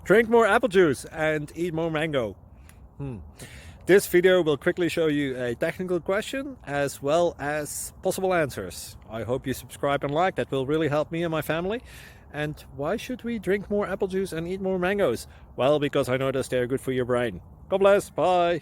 Drink more apple juice and eat more mango. This video will quickly show you a technical question as well as possible answers. I hope you subscribe and like, that will really help me and my family. And why should we drink more apple juice and eat more mangoes? Well, because I noticed they're good for your brain. God bless, bye!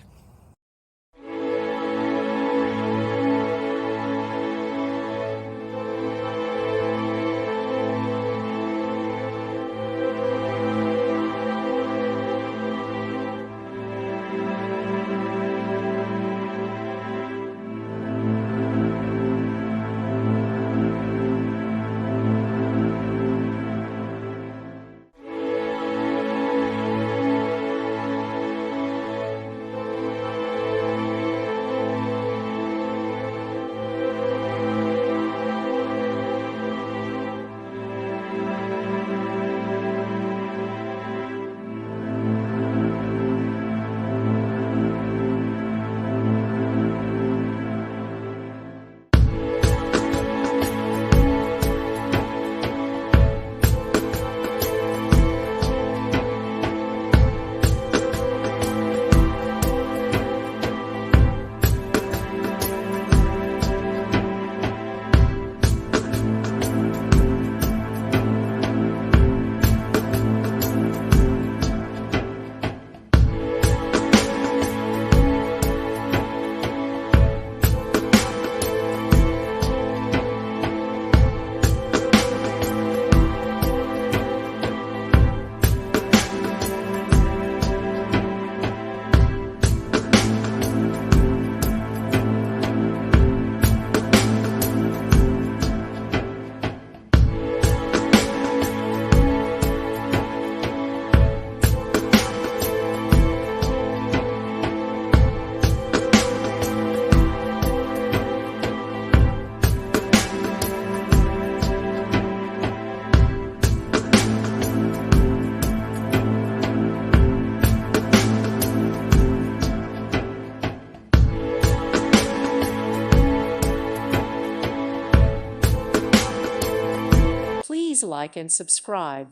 Please like and subscribe.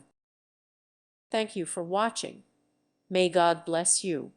Thank you for watching. May God bless you.